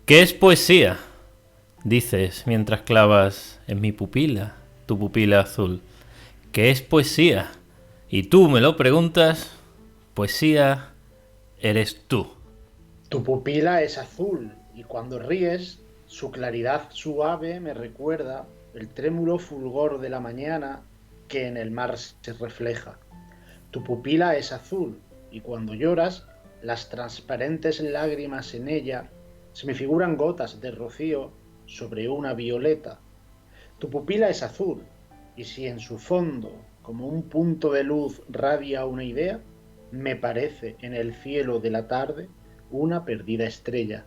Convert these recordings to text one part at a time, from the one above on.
¿Qué es poesía? Dices mientras clavas en mi pupila, tu pupila azul. ¿Qué es poesía? Y tú me lo preguntas, poesía eres tú. Tu pupila es azul y cuando ríes, su claridad suave me recuerda el trémulo fulgor de la mañana que en el mar se refleja. Tu pupila es azul y cuando lloras, las transparentes lágrimas en ella se me figuran gotas de rocío sobre una violeta. Tu pupila es azul y si en su fondo, como un punto de luz, radia una idea, me parece en el cielo de la tarde una perdida estrella.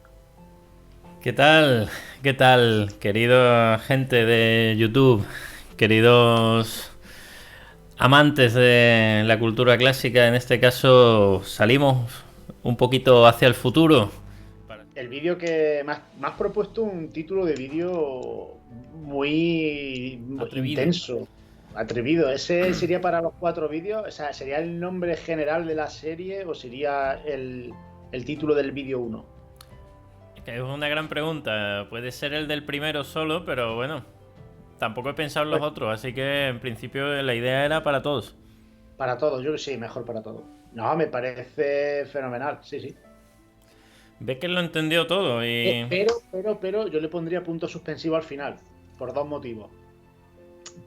¿Qué tal? ¿Qué tal, querida gente de YouTube? Queridos amantes de la cultura clásica, en este caso salimos un poquito hacia el futuro. El vídeo que me has propuesto un título de vídeo muy Atrevido. intenso, atrevido. ¿Ese sería para los 4 vídeos? O sea, ¿sería el nombre general de la serie o sería el título del vídeo uno? Es una gran pregunta. Puede ser el del primero solo, pero bueno, tampoco he pensado en los otros, así que en principio la idea era para todos. Para todos, yo creo que sí, mejor para todos. No, me parece fenomenal, sí, sí. Ves que lo entendió todo y... Pero, yo le pondría punto suspensivo al final, por dos motivos.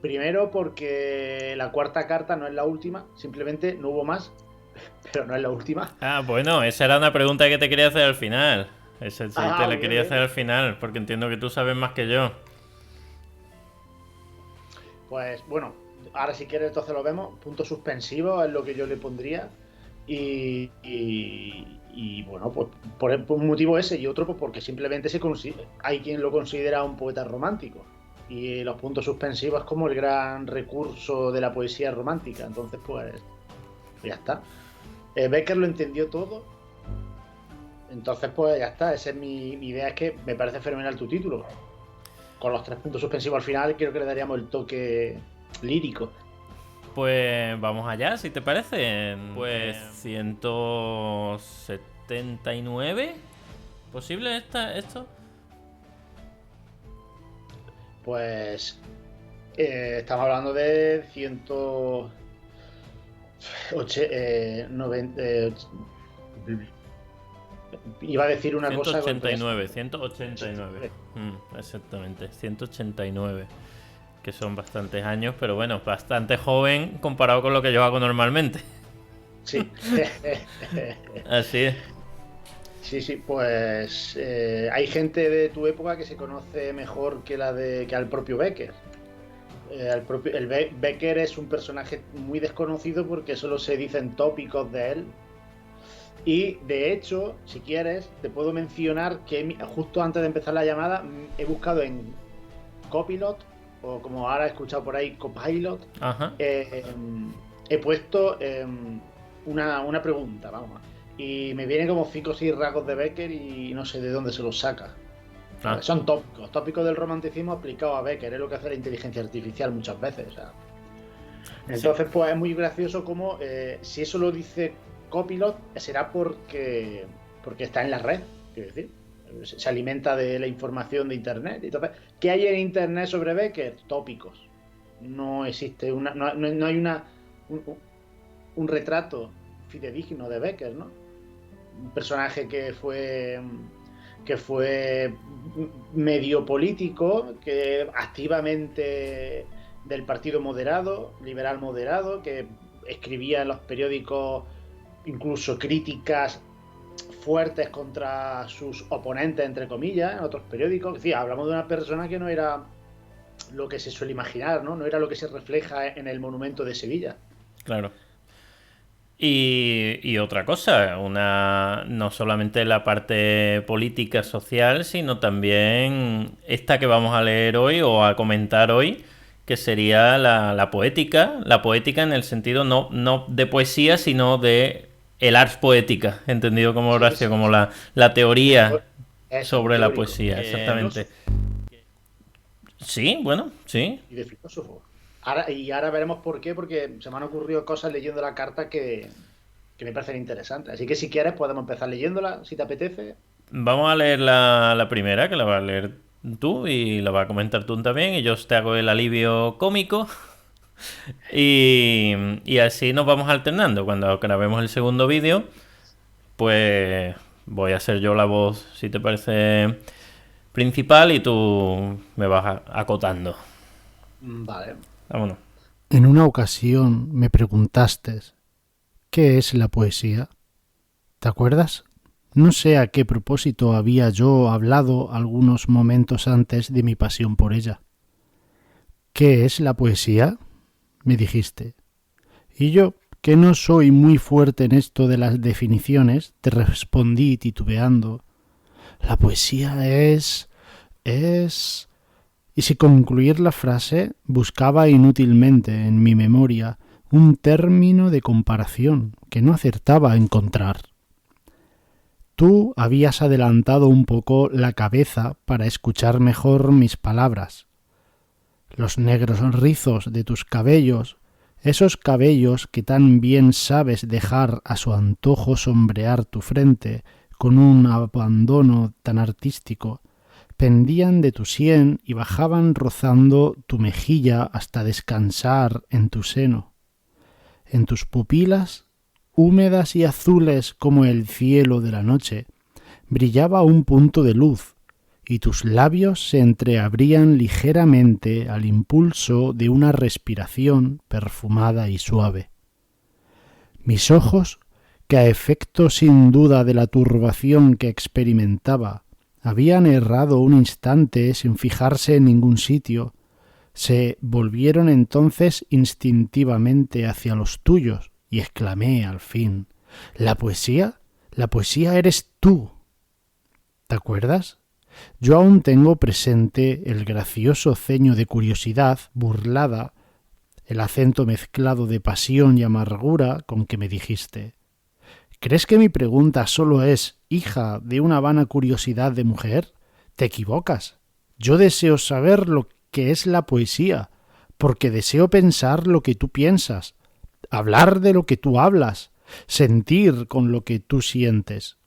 Primero, porque la cuarta carta no es la última, simplemente no hubo más, pero no es la última. Ah, bueno, esa era una pregunta que te quería hacer al final. Esa sí te Ah, la bien, quería hacer bien. al final, porque entiendo que tú sabes más que yo. Pues bueno, ahora si quieres entonces lo vemos. Punto suspensivo es lo que yo le pondría. Y bueno, pues por un motivo ese y otro, pues porque simplemente hay quien lo considera un poeta romántico. Y los puntos suspensivos es como el gran recurso de la poesía romántica. Entonces, pues ya está. Becker lo entendió todo. Entonces, pues ya está. Esa es mi idea. Es que me parece fenomenal tu título. Con los 3 puntos suspensivos al final, creo que le daríamos el toque lírico. Pues vamos allá, si te parece. Pues 179. ¿Posible esto? Pues estamos hablando de 90, iba a decir una cosa con entonces 189, 189. Exactamente, 189. Que son bastantes años, pero bueno, bastante joven comparado con lo que yo hago normalmente. sí. Así es. Sí, sí, pues hay gente de tu época que se conoce mejor que al propio Becker. Becker es un personaje muy desconocido porque solo se dicen tópicos de él. Y de hecho, si quieres, te puedo mencionar que justo antes de empezar la llamada he buscado en Copilot, o como ahora he escuchado por ahí, Copilot. Ajá. He puesto una pregunta, vamos. Y me vienen como 5 o 6 rasgos de Becker y no sé de dónde se los saca. Ah, Son tópicos del romanticismo aplicados a Becker, es lo que hace la inteligencia artificial muchas veces. O sea. sí. Entonces, pues es muy gracioso como si eso lo dice Copilot, será porque está en la red, quiero decir. Se alimenta de la información de Internet. Entonces, ¿qué hay en Internet sobre Becker? Tópicos. No existe no hay un, un retrato fidedigno de Becker, ¿no? Un personaje que fue medio político, que activamente del partido moderado, liberal moderado, que escribía en los periódicos incluso críticas fuertes contra sus oponentes, entre comillas, en otros periódicos. Es decir, hablamos de una persona que no era lo que se suele imaginar, ¿no? No era lo que se refleja en el monumento de Sevilla. Claro. Y otra cosa, no solamente la parte política social, sino también esta que vamos a leer hoy o a comentar hoy, que sería la poética en el sentido no de poesía, sino de el ars poética, entendido como Sí, Horacio, sí, como sí. la teoría Eso, un sobre la teórico. poesía, De exactamente. filósofo Sí, bueno, sí. y de filósofo. Ahora veremos por qué, porque se me han ocurrido cosas leyendo la carta que me parecen interesantes. Así que si quieres podemos empezar leyéndola, si te apetece. Vamos a leer la primera, que la vas a leer tú y la vas a comentar tú también, y yo te hago el alivio cómico. Y así nos vamos alternando. Cuando grabemos el segundo vídeo, pues voy a hacer yo la voz, si te parece, principal, y tú me vas acotando. Vale. Vámonos. En una ocasión me preguntaste, ¿qué es la poesía? ¿Te acuerdas? No sé a qué propósito había yo hablado algunos momentos antes de mi pasión por ella. ¿Qué es la poesía?, me dijiste. Y yo, que no soy muy fuerte en esto de las definiciones, te respondí titubeando. La poesía es... Y sin concluir la frase, buscaba inútilmente en mi memoria un término de comparación que no acertaba a encontrar. Tú habías adelantado un poco la cabeza para escuchar mejor mis palabras. Los negros rizos de tus cabellos, esos cabellos que tan bien sabes dejar a su antojo sombrear tu frente con un abandono tan artístico, pendían de tu sien y bajaban rozando tu mejilla hasta descansar en tu seno. En tus pupilas, húmedas y azules como el cielo de la noche, brillaba un punto de luz, y tus labios se entreabrían ligeramente al impulso de una respiración perfumada y suave. Mis ojos, que a efecto sin duda de la turbación que experimentaba, habían errado un instante sin fijarse en ningún sitio, se volvieron entonces instintivamente hacia los tuyos, y exclamé al fin: ¿La poesía? La poesía eres tú. ¿Te acuerdas? Yo aún tengo presente el gracioso ceño de curiosidad burlada, el acento mezclado de pasión y amargura con que me dijiste: ¿crees que mi pregunta solo es hija de una vana curiosidad de mujer? Te equivocas. Yo deseo saber lo que es la poesía, porque deseo pensar lo que tú piensas, hablar de lo que tú hablas, sentir con lo que tú sientes,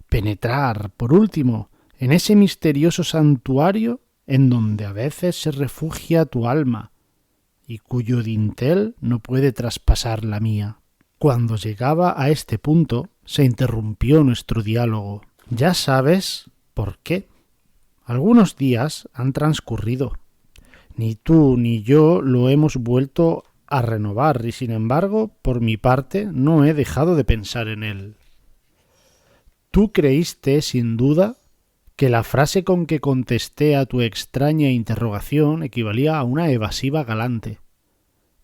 penetrar, por último, en ese misterioso santuario en donde a veces se refugia tu alma y cuyo dintel no puede traspasar la mía. Cuando llegaba a este punto, se interrumpió nuestro diálogo. Ya sabes por qué. Algunos días han transcurrido. Ni tú ni yo lo hemos vuelto a renovar y, sin embargo, por mi parte, no he dejado de pensar en él. Tú creíste, sin duda, que la frase con que contesté a tu extraña interrogación equivalía a una evasiva galante.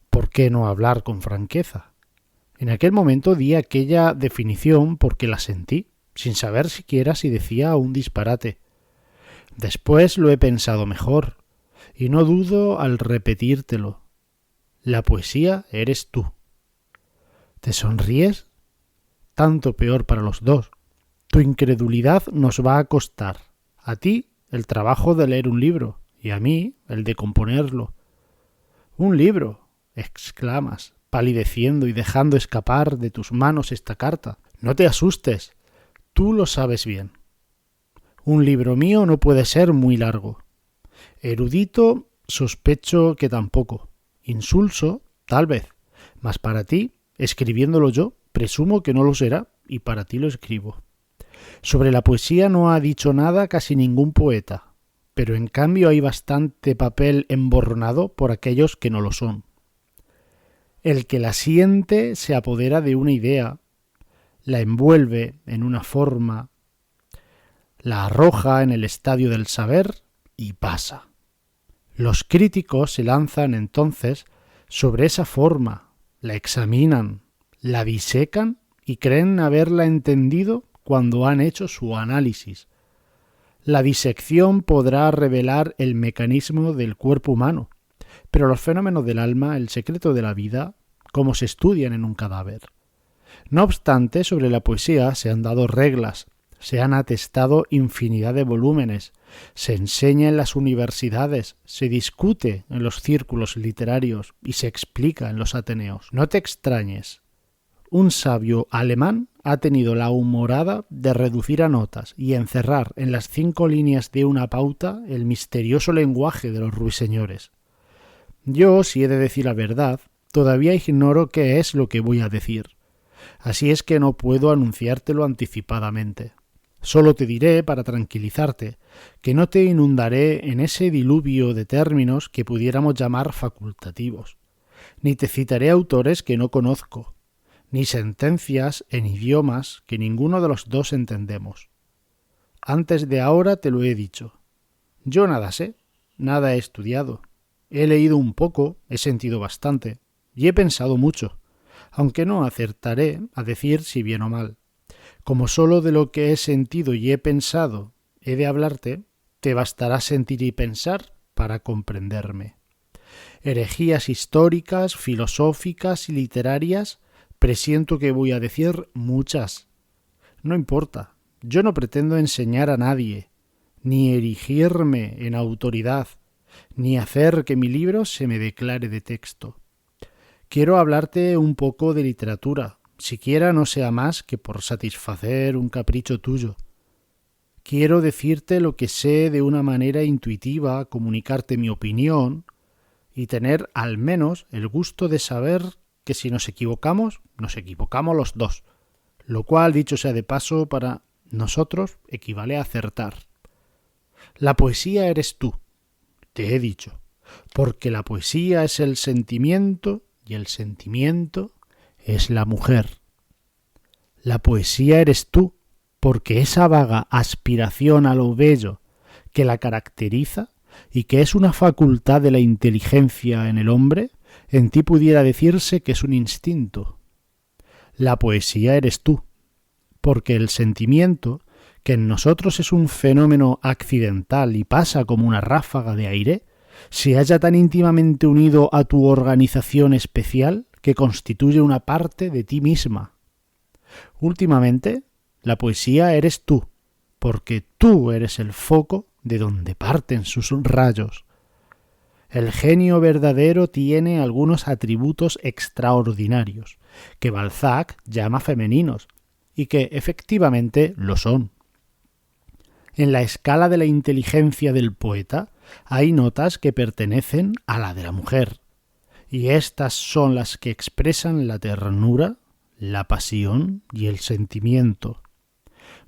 ¿Por qué no hablar con franqueza? En aquel momento di aquella definición porque la sentí, sin saber siquiera si decía un disparate. Después lo he pensado mejor, y no dudo al repetírtelo. La poesía eres tú. ¿Te sonríes? Tanto peor para los dos. Tu incredulidad nos va a costar. A ti el trabajo de leer un libro, y a mí el de componerlo. ¿Un libro?, exclamas, palideciendo y dejando escapar de tus manos esta carta. No te asustes, tú lo sabes bien. Un libro mío no puede ser muy largo. Erudito, sospecho que tampoco. Insulso, tal vez. Mas para ti, escribiéndolo yo, presumo que no lo será, y para ti lo escribo. Sobre la poesía no ha dicho nada casi ningún poeta, pero en cambio hay bastante papel emborronado por aquellos que no lo son. El que la siente se apodera de una idea, la envuelve en una forma, la arroja en el estadio del saber y pasa. Los críticos se lanzan entonces sobre esa forma, la examinan, la disecan y creen haberla entendido cuando han hecho su análisis. La disección podrá revelar el mecanismo del cuerpo humano, pero los fenómenos del alma, el secreto de la vida, como se estudian en un cadáver. No obstante, sobre la poesía se han dado reglas, se han atestado infinidad de volúmenes, se enseña en las universidades, se discute en los círculos literarios y se explica en los ateneos. No te extrañes. Un sabio alemán ha tenido la humorada de reducir a notas y encerrar en las 5 líneas de una pauta el misterioso lenguaje de los ruiseñores. Yo, si he de decir la verdad, todavía ignoro qué es lo que voy a decir. Así es que no puedo anunciártelo anticipadamente. Solo te diré, para tranquilizarte, que no te inundaré en ese diluvio de términos que pudiéramos llamar facultativos, ni te citaré autores que no conozco, ni sentencias en idiomas que ninguno de los dos entendemos. Antes de ahora te lo he dicho. Yo nada sé, nada he estudiado. He leído un poco, he sentido bastante, y he pensado mucho, aunque no acertaré a decir si bien o mal. Como solo de lo que he sentido y he pensado he de hablarte, te bastará sentir y pensar para comprenderme. Herejías históricas, filosóficas y literarias, presiento que voy a decir muchas. No importa, yo no pretendo enseñar a nadie, ni erigirme en autoridad, ni hacer que mi libro se me declare de texto. Quiero hablarte un poco de literatura, siquiera no sea más que por satisfacer un capricho tuyo. Quiero decirte lo que sé de una manera intuitiva, comunicarte mi opinión y tener al menos el gusto de saber que si nos equivocamos los dos, lo cual, dicho sea de paso, para nosotros equivale a acertar. La poesía eres tú, te he dicho, porque la poesía es el sentimiento y el sentimiento es la mujer. La poesía eres tú, porque esa vaga aspiración a lo bello que la caracteriza y que es una facultad de la inteligencia en el hombre, en ti pudiera decirse que es un instinto. La poesía eres tú, porque el sentimiento, que en nosotros es un fenómeno accidental y pasa como una ráfaga de aire, se halla tan íntimamente unido a tu organización especial que constituye una parte de ti misma. Últimamente, la poesía eres tú, porque tú eres el foco de donde parten sus rayos. El genio verdadero tiene algunos atributos extraordinarios, que Balzac llama femeninos, y que efectivamente lo son. En la escala de la inteligencia del poeta hay notas que pertenecen a la de la mujer, y estas son las que expresan la ternura, la pasión y el sentimiento.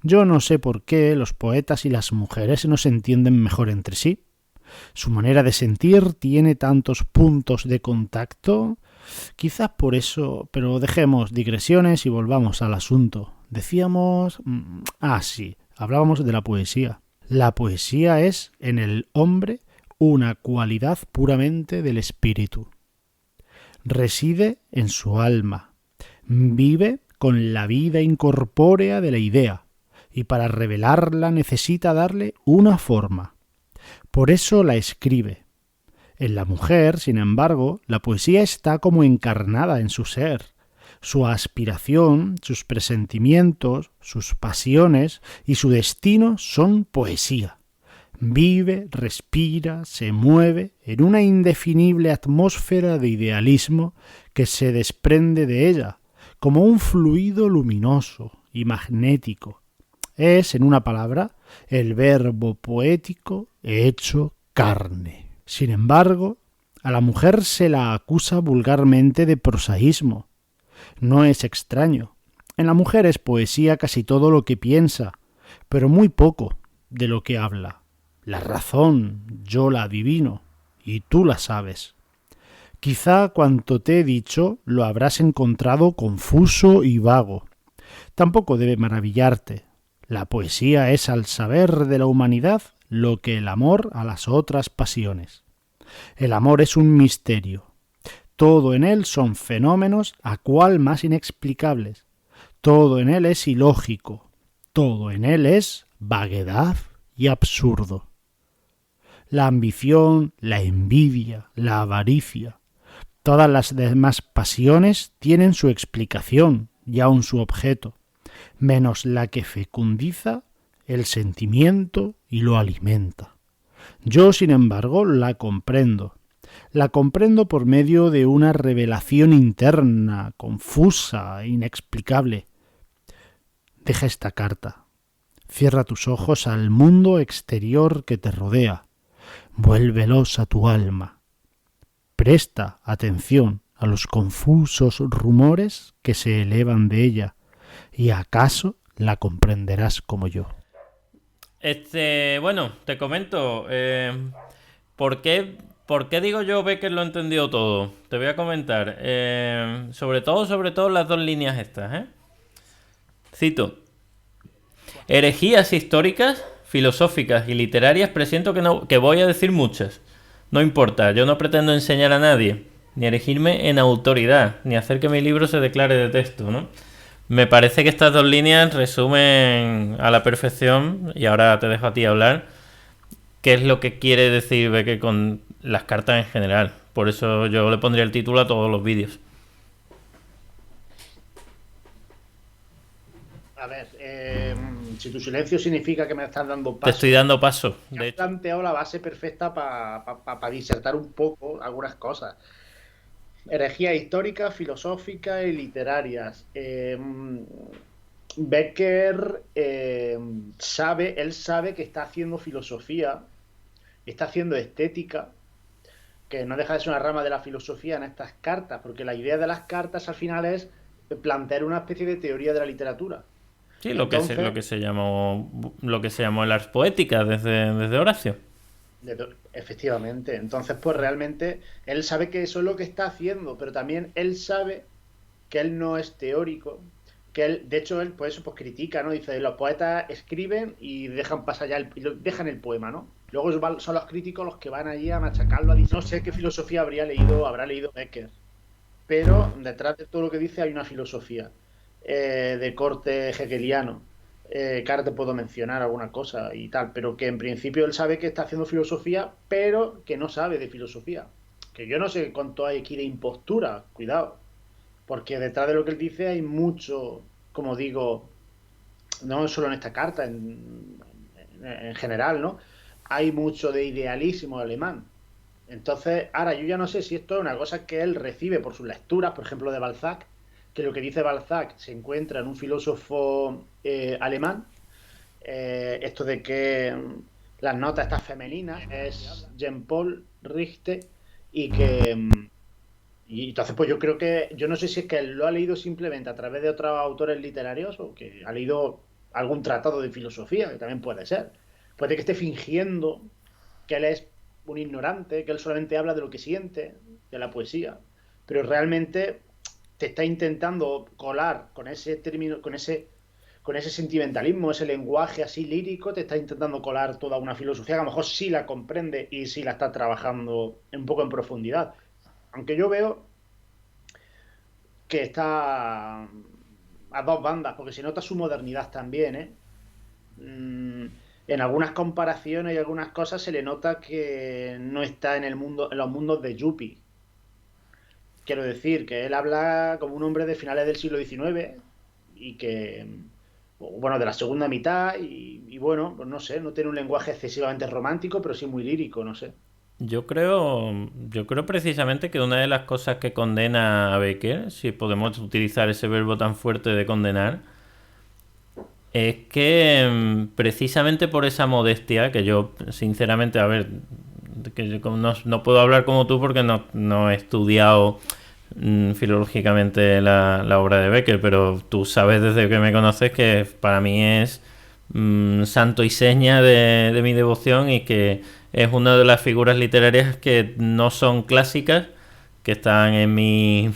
Yo no sé por qué los poetas y las mujeres no se entienden mejor entre sí. Su manera de sentir tiene tantos puntos de contacto. Quizás por eso, pero dejemos digresiones y volvamos al asunto. Decíamos... sí, hablábamos de la poesía. La poesía es, en el hombre, una cualidad puramente del espíritu. Reside en su alma. Vive con la vida incorpórea de la idea, y para revelarla necesita darle una forma. Por eso la escribe. En la mujer, sin embargo, la poesía está como encarnada en su ser. Su aspiración, sus presentimientos, sus pasiones y su destino son poesía. Vive, respira, se mueve en una indefinible atmósfera de idealismo que se desprende de ella, como un fluido luminoso y magnético. Es, en una palabra, el verbo poético hecho carne. Sin embargo, a la mujer se la acusa vulgarmente de prosaísmo. No es extraño. En la mujer es poesía casi todo lo que piensa, pero muy poco de lo que habla. La razón yo la adivino, y tú la sabes. Quizá cuanto te he dicho lo habrás encontrado confuso y vago. Tampoco debe maravillarte. La poesía es al saber de la humanidad lo que el amor a las otras pasiones. El amor es un misterio. Todo en él son fenómenos a cual más inexplicables. Todo en él es ilógico. Todo en él es vaguedad y absurdo. La ambición, la envidia, la avaricia, todas las demás pasiones tienen su explicación y aun su objeto, menos la que fecundiza el sentimiento y lo alimenta. Yo, sin embargo, la comprendo. La comprendo por medio de una revelación interna, confusa, inexplicable. deja esta carta. Cierra tus ojos al mundo exterior que te rodea. Vuélvelos a tu alma. Presta atención a los confusos rumores que se elevan de ella, y acaso la comprenderás como yo. Bueno, te comento. ¿Por qué digo yo Becker lo entendió todo? Te voy a comentar. Sobre todo las dos líneas estas, Cito. Herejías históricas, filosóficas y literarias presiento que voy a decir muchas. No importa, yo no pretendo enseñar a nadie, ni erigirme en autoridad, ni hacer que mi libro se declare de texto, ¿no? Me parece que estas dos líneas resumen a la perfección, y ahora te dejo a ti hablar, qué es lo que quiere decir Becker con las cartas en general. Por eso yo le pondría el título a todos los vídeos. A ver, si tu silencio significa que me estás dando paso. Te estoy dando paso. De hecho, he planteado la base perfecta para disertar un poco algunas cosas. Herejías históricas, filosóficas y literarias. Becker sabe que está haciendo filosofía, está haciendo estética, que no deja de ser una rama de la filosofía en estas cartas, porque la idea de las cartas al final es plantear una especie de teoría de la literatura. Sí, lo que se llamó el ars poética desde Horacio. Efectivamente. Entonces, pues realmente él sabe que eso es lo que está haciendo, pero también él sabe que él no es teórico, que él, de hecho, él pues critica, ¿no? Dice, los poetas escriben y dejan pasar ya dejan el poema, ¿no? Luego son los críticos los que van allí a machacarlo, a decir, no sé qué filosofía habrá leído Becker, pero detrás de todo lo que dice hay una filosofía de corte hegeliano, que ahora te puedo mencionar alguna cosa y tal, pero que en principio él sabe que está haciendo filosofía, pero que no sabe de filosofía. Que yo no sé cuánto hay aquí de impostura, cuidado, porque detrás de lo que él dice hay mucho, como digo, no solo en esta carta, en general, ¿no? Hay mucho de idealismo alemán. Entonces, ahora yo ya no sé si esto es una cosa que él recibe por sus lecturas, por ejemplo, de Balzac, que lo que dice Balzac se encuentra en un filósofo alemán, esto de que las notas estas femeninas es Jean-Paul Richter, y entonces pues yo creo que, yo no sé si es que él lo ha leído simplemente a través de otros autores literarios o que ha leído algún tratado de filosofía, que también puede ser. Puede que esté fingiendo que él es un ignorante, que él solamente habla de lo que siente, de la poesía, pero realmente te está intentando colar con ese término, con ese sentimentalismo, ese lenguaje así lírico, te está intentando colar toda una filosofía que a lo mejor sí la comprende y sí la está trabajando un poco en profundidad. Aunque yo veo que está a dos bandas, porque se nota su modernidad también, en algunas comparaciones y algunas cosas se le nota que no está en los mundos de Yuppie. Quiero decir, que él habla como un hombre de finales del siglo XIX y que, bueno, de la segunda mitad y bueno, pues no sé, no tiene un lenguaje excesivamente romántico, pero sí muy lírico, no sé. Yo creo precisamente que una de las cosas que condena a Becker, si podemos utilizar ese verbo tan fuerte de condenar, es que precisamente por esa modestia, que yo sinceramente, a ver, que yo no puedo hablar como tú porque no he estudiado filológicamente la obra de Becker, pero tú sabes desde que me conoces que para mí es santo y seña de mi devoción, y que es una de las figuras literarias que no son clásicas, que están en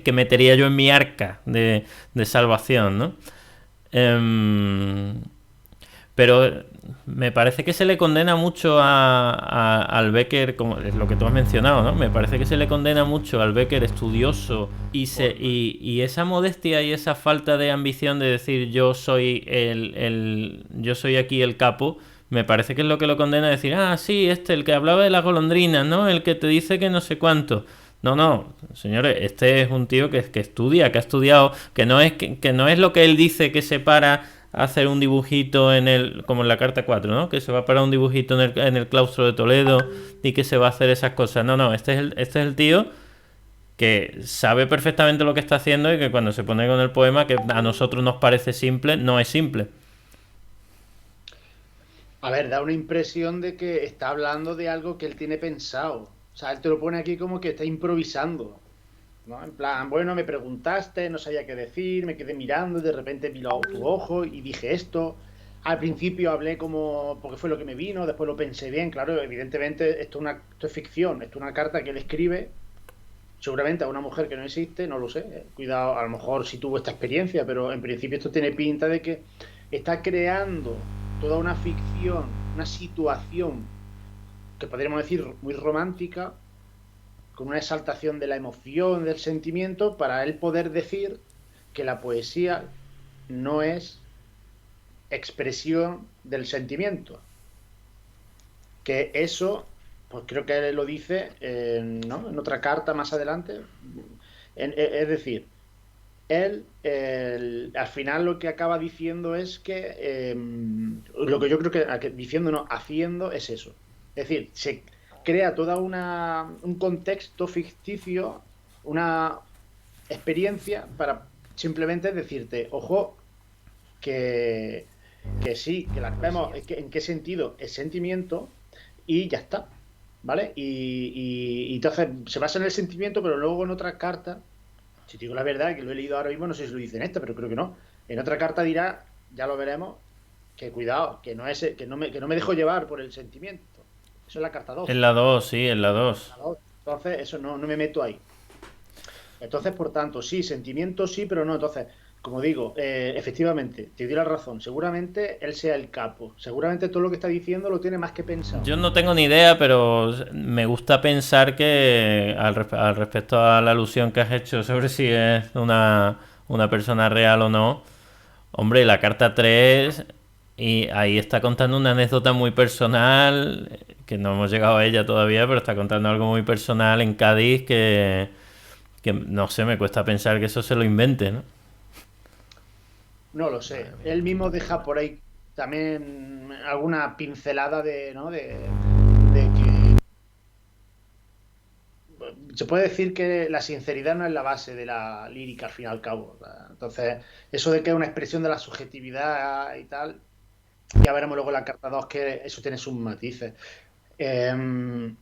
que metería yo en mi arca de salvación, ¿no? Pero me parece que se le condena mucho al Becker, como es lo que tú has mencionado, ¿no? Me parece que se le condena mucho al Becker estudioso y esa modestia y esa falta de ambición de decir yo soy yo soy aquí el capo. Me parece que es lo que lo condena a decir, sí, el que hablaba de las golondrinas, ¿no? El que te dice que no sé cuánto. No, señores, este es un tío que estudia, que ha estudiado, que no es lo que él dice, que se para a hacer un dibujito como en la carta 4, ¿no? Que se va a parar un dibujito en el claustro de Toledo y que se va a hacer esas cosas. No, este es el tío que sabe perfectamente lo que está haciendo y que cuando se pone con el poema, que a nosotros nos parece simple, no es simple. A ver, da una impresión de que está hablando de algo que él tiene pensado. O sea, él te lo pone aquí como que está improvisando, ¿no? En plan, bueno, me preguntaste, no sabía qué decir, me quedé mirando, de repente vi tu ojo y dije esto. Al principio hablé como porque fue lo que me vino, después lo pensé bien, claro, evidentemente esto es ficción, esto es una carta que él escribe, seguramente a una mujer que no existe, no lo sé, cuidado, a lo mejor sí tuvo esta experiencia, pero en principio esto tiene pinta de que está creando toda una ficción, una situación que podríamos decir muy romántica, con una exaltación de la emoción, del sentimiento, para él poder decir que la poesía no es expresión del sentimiento. Que eso, pues creo que él lo dice, ¿no? En otra carta más adelante. Es decir, al final lo que acaba diciendo es que lo que yo creo que diciendo no, haciendo es eso. Es decir, se crea toda un contexto ficticio, una experiencia para simplemente decirte, ojo, que, que sí, que las vemos, en qué sentido es sentimiento y ya está, ¿vale? Y entonces se basa en el sentimiento, pero luego en otra carta, si te digo la verdad, que lo he leído ahora mismo, no sé si lo dice en esta, pero creo que no. En otra carta dirá, ya lo veremos, que cuidado, que no me dejo llevar por el sentimiento. Eso es la carta 2. En la 2 sí, en la 2. Entonces, eso no me meto ahí. Entonces, por tanto, sí, sentimiento sí, pero no. Entonces, como digo, efectivamente, te doy la razón. Seguramente él sea el capo. Seguramente todo lo que está diciendo lo tiene más que pensado. Yo no tengo ni idea, pero me gusta pensar que al respecto a la alusión que has hecho sobre si es una persona real o no, hombre, la carta 3 y ahí está contando una anécdota muy personal, que no hemos llegado a ella todavía, pero está contando algo muy personal en Cádiz que no sé, me cuesta pensar que eso se lo invente, ¿no? No lo sé. Él mismo deja por ahí también alguna pincelada de, ¿no? De que se puede decir que la sinceridad no es la base de la lírica al fin y al cabo. Entonces, eso de que es una expresión de la subjetividad y tal, ya veremos luego en la carta 2 que eso tiene sus matices. Eh,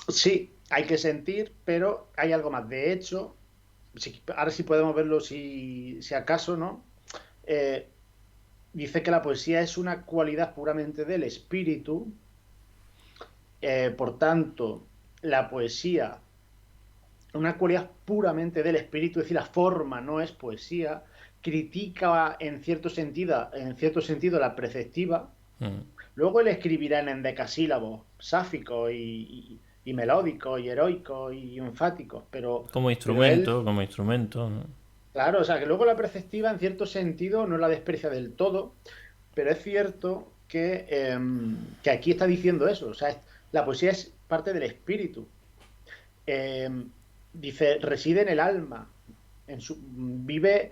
sí, hay que sentir, pero hay algo más. De hecho, ahora sí podemos verlo si acaso, ¿no? Eh, dice que la poesía es una cualidad puramente del espíritu, por tanto, la poesía, una cualidad puramente del espíritu, es decir, la forma no es poesía, critica en cierto sentido la preceptiva. Mm. Luego él escribirá en endecasílabos, sáficos y melódicos y heroicos y enfáticos, pero él, Como instrumento, ¿no? claro, o sea, que luego la preceptiva en cierto sentido no la desprecia del todo, pero es cierto que aquí está diciendo eso, o sea, la poesía es parte del espíritu. Eh, dice, reside en el alma, vive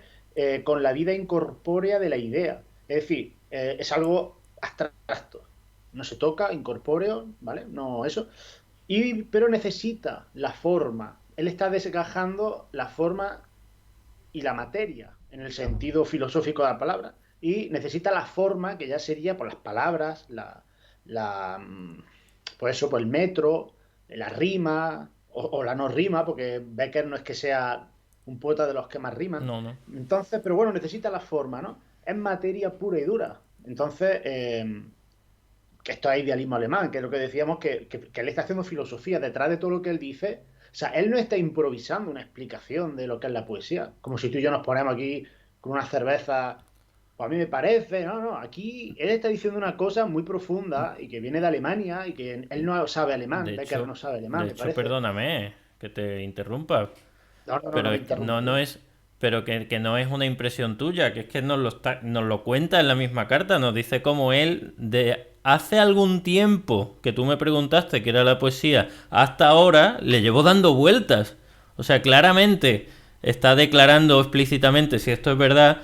con la vida incorpórea de la idea, es decir, es algo abstracto, no se toca, incorpóreo, ¿vale? No eso, pero necesita la forma, él está desgajando la forma y la materia, en el sentido filosófico de la palabra, y necesita la forma, que ya sería por las palabras, la pues eso, por el metro, la rima, o la no rima, porque Becker no es que sea un poeta de los que más riman. No, no. Entonces, pero bueno, necesita la forma, ¿no? Es materia pura y dura. Entonces, que esto es idealismo alemán, que es lo que decíamos, que él está haciendo filosofía detrás de todo lo que él dice. O sea, él no está improvisando una explicación de lo que es la poesía, como si tú y yo nos ponemos aquí con una cerveza, pues a mí me parece, no, no, aquí él está diciendo una cosa muy profunda y que viene de Alemania y que él no sabe alemán, Becker no sabe alemán, me parece. Perdóname que te interrumpa, No, no, no, no pero me es que interrumpa. no es, pero que no es una impresión tuya, que es que nos lo cuenta en la misma carta, nos dice cómo él de hace algún tiempo que tú me preguntaste qué era la poesía, hasta ahora le llevó dando vueltas. O sea, claramente está declarando explícitamente, si esto es verdad,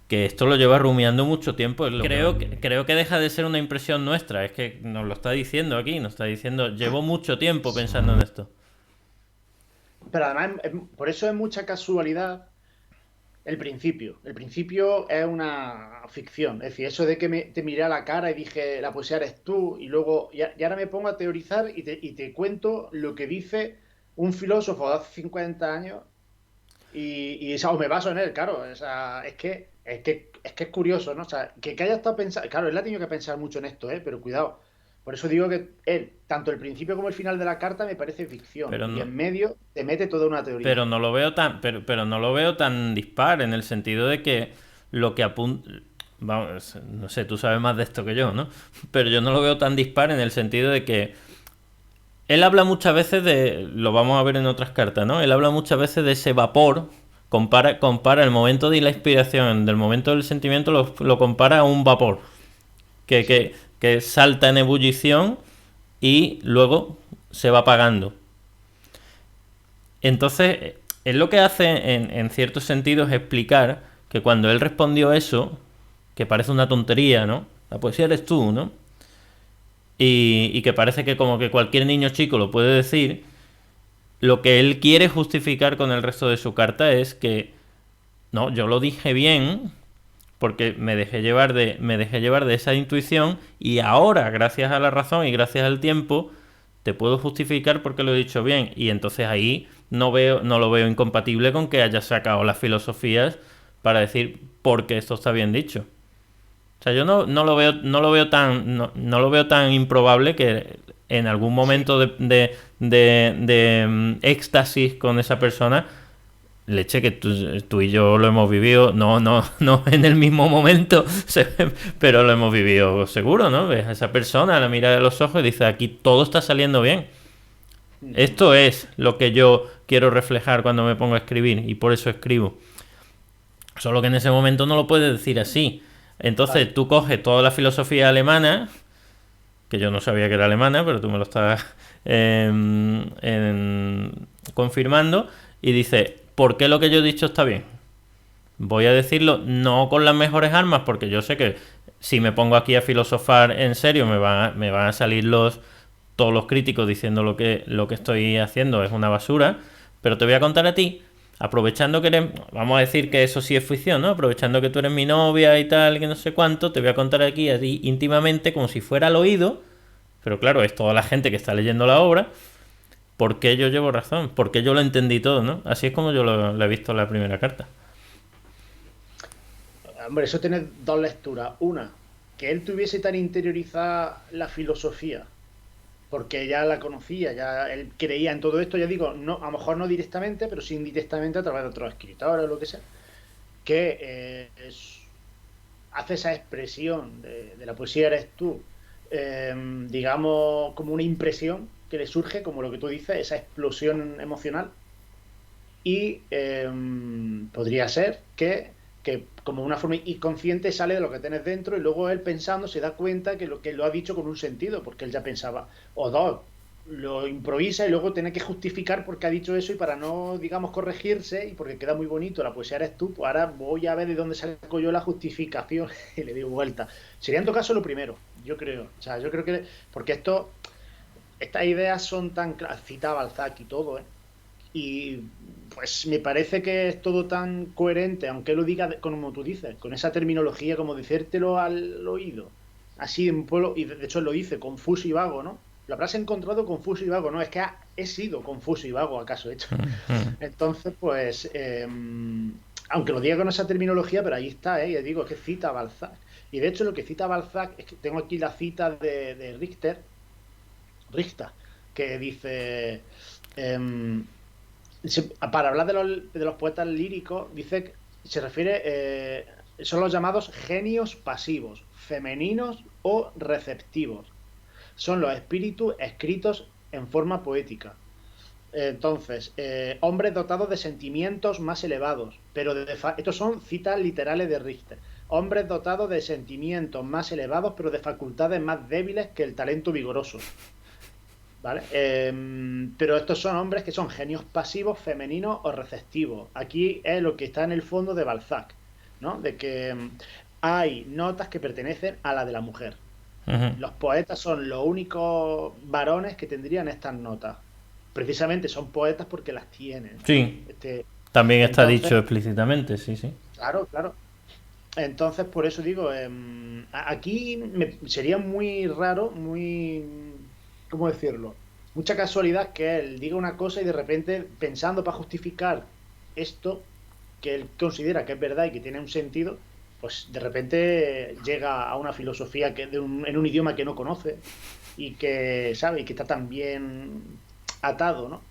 que esto lo lleva rumiando mucho tiempo. Creo que deja de ser una impresión nuestra, es que nos lo está diciendo aquí, nos está diciendo, llevo mucho tiempo pensando en esto. pero además, por eso es mucha casualidad el principio. El principio es una ficción. Es decir, eso de que te miré a la cara y dije, la poesía eres tú, y luego, y ahora me pongo a teorizar y te cuento lo que dice un filósofo de hace 50 años o me baso en él, claro. O sea, es que es curioso, ¿no? O sea, que haya estado pensando. Claro, él ha tenido que pensar mucho en esto, ¿eh? Pero cuidado. Por eso digo que él, tanto el principio como el final de la carta, me parece ficción. Pero Y no, en medio te mete toda una teoría. pero no lo veo tan, pero no lo veo tan dispar en el sentido de que lo que apunta, vamos, no sé, tú sabes más de esto que yo, ¿no? Pero yo no lo veo tan dispar en el sentido de que él habla muchas veces de, lo vamos a ver en otras cartas, ¿no? Él habla muchas veces de ese vapor, compara el momento de la inspiración, del momento del sentimiento, lo compara a un vapor que, Sí. que, que salta en ebullición y luego se va apagando. Entonces, él lo que hace en ciertos sentidos es explicar que cuando él respondió eso, que parece una tontería, ¿no? La poesía eres tú, ¿no? Y que parece que como que cualquier niño chico lo puede decir, lo que él quiere justificar con el resto de su carta es que, no, yo lo dije bien, porque me dejé llevar de esa intuición y ahora, gracias a la razón y gracias al tiempo, te puedo justificar porque lo he dicho bien. Y entonces ahí no lo veo incompatible con que hayas sacado las filosofías para decir por qué esto está bien dicho. O sea, yo no lo veo tan improbable que en algún Sí. momento de éxtasis con esa persona, leche que tú y yo lo hemos vivido, no en el mismo momento, pero lo hemos vivido seguro, ¿no? Ves a esa persona, la mira de los ojos y dice, aquí todo está saliendo bien. Ujú. Esto es lo que yo quiero reflejar cuando me pongo a escribir y por eso escribo. Solo que en ese momento no lo puedes decir así. Claro. Entonces tú coges toda la filosofía alemana, que yo no sabía que era alemana, pero tú me lo estás confirmando, y dices, ¿por qué lo que yo he dicho está bien? Voy a decirlo no con las mejores armas, porque yo sé que si me pongo aquí a filosofar en serio me van a salir todos los críticos diciendo lo que estoy haciendo es una basura, pero te voy a contar a ti, aprovechando que eres, vamos a decir que eso sí es ficción, ¿no? Aprovechando que tú eres mi novia y tal, que no sé cuánto, te voy a contar aquí a ti íntimamente como si fuera al oído, pero claro, es toda la gente que está leyendo la obra, ¿por qué yo llevo razón? ¿Por qué yo lo entendí todo, no? Así es como yo lo he visto en la primera carta. Hombre, eso tiene dos lecturas. Una, que él tuviese tan interiorizada la filosofía, porque ya la conocía, ya él creía en todo esto, ya digo, no, a lo mejor no directamente, pero sí indirectamente a través de otros escritores o lo que sea, que hace esa expresión de la poesía eres tú, digamos, como una impresión que le surge, como lo que tú dices, esa explosión emocional. Y podría ser que como una forma inconsciente sale de lo que tienes dentro y luego él pensando se da cuenta que lo ha dicho con un sentido, porque él ya pensaba, o dos, lo improvisa y luego tiene que justificar por qué ha dicho eso y para no, digamos, corregirse y porque queda muy bonito, la poesía eres tú, pues ahora voy a ver de dónde saco yo la justificación y le digo vuelta. Sería en todo caso lo primero, yo creo. O sea, yo creo que, porque estas ideas son tan claras, cita Balzac y todo, ¿eh? Y pues me parece que es todo tan coherente, aunque lo diga como tú dices, con esa terminología, como decírtelo al oído. Así en pueblo, y de hecho él lo dice, confuso y vago, ¿no? Lo habrás encontrado confuso y vago, ¿no? Es que he sido confuso y vago, acaso hecho. Entonces, pues, aunque lo diga con esa terminología, pero ahí está, ¿eh? Ya digo, es que cita a Balzac. Y de hecho lo que cita Balzac, es que tengo aquí la cita de Richter, que dice... em, para hablar de los poetas líricos, dice que se refiere, son los llamados genios pasivos, femeninos o receptivos. Son los espíritus escritos en forma poética. Entonces, hombres dotados de sentimientos más elevados, pero estos son citas literales de Richter. Hombres dotados de sentimientos más elevados, pero de facultades más débiles que el talento vigoroso. ¿Vale? Pero estos son hombres que son genios pasivos, femeninos o receptivos. Aquí es lo que está en el fondo de Balzac, ¿no? De que hay notas que pertenecen a la de la mujer. Ujú. Los poetas son los únicos varones que tendrían estas notas. precisamente son poetas porque las tienen. Sí, Este, también está entonces, dicho explícitamente, sí, sí. claro, claro. Entonces, por eso digo, aquí sería muy raro, muy, ¿cómo decirlo? Mucha casualidad que él diga una cosa y de repente, pensando para justificar esto, que él considera que es verdad y que tiene un sentido, pues de repente llega a una filosofía en un idioma que no conoce y que sabe y que está tan bien atado, ¿no?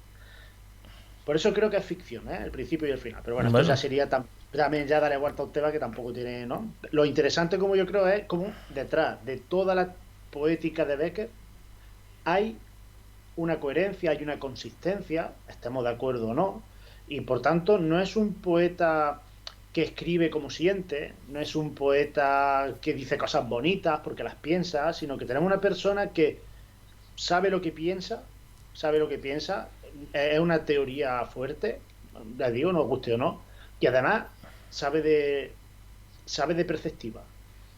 Por eso creo que es ficción, ¿eh? El principio y el final. Pero bueno, esto ya Bueno, sería también ya darle vuelta a un tema que tampoco tiene, ¿no? Lo interesante, como yo creo, es como detrás de toda la poética de Becker hay una coherencia, hay una consistencia, estemos de acuerdo o no, y por tanto no es un poeta que escribe como siente, no es un poeta que dice cosas bonitas porque las piensa, sino que tenemos una persona que sabe lo que piensa, sabe lo que piensa, es una teoría fuerte, les digo, nos guste o no, y además sabe de, sabe de perspectiva,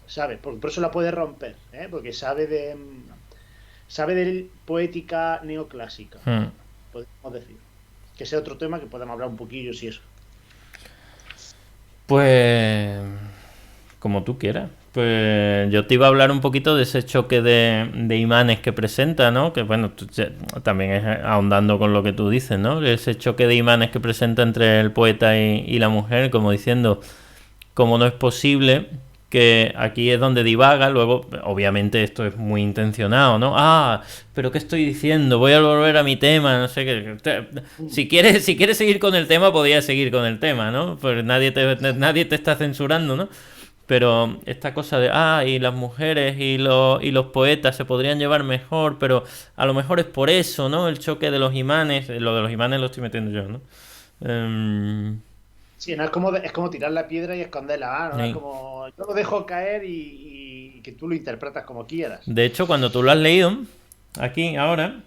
sabe, por eso la puede romper, ¿eh? Porque sabe de poética neoclásica, hmm. podemos decir. Que sea otro tema que podemos hablar un poquillo si eso. Pues como tú quieras. Pues yo te iba a hablar un poquito de ese choque de imanes que presenta, ¿no? Que bueno, también es ahondando con lo que tú dices, ¿no? Ese choque de imanes que presenta entre el poeta y la mujer, como diciendo, como no es posible que aquí es donde divaga, luego obviamente esto es muy intencionado, ¿no? Ah, pero ¿qué estoy diciendo? Voy a volver a mi tema, no sé qué. Si quieres seguir con el tema, podías seguir con el tema, ¿no? Pues nadie te está censurando, ¿no? Pero esta cosa de, y las mujeres y los poetas se podrían llevar mejor, pero a lo mejor es por eso, ¿no? El choque de los imanes, lo de los imanes lo estoy metiendo yo, ¿no? Sí, no es como tirar la piedra y esconderla, ¿no? Es Sí. como yo lo dejo caer y que tú lo interpretas como quieras. De hecho, cuando tú lo has leído, aquí, ahora,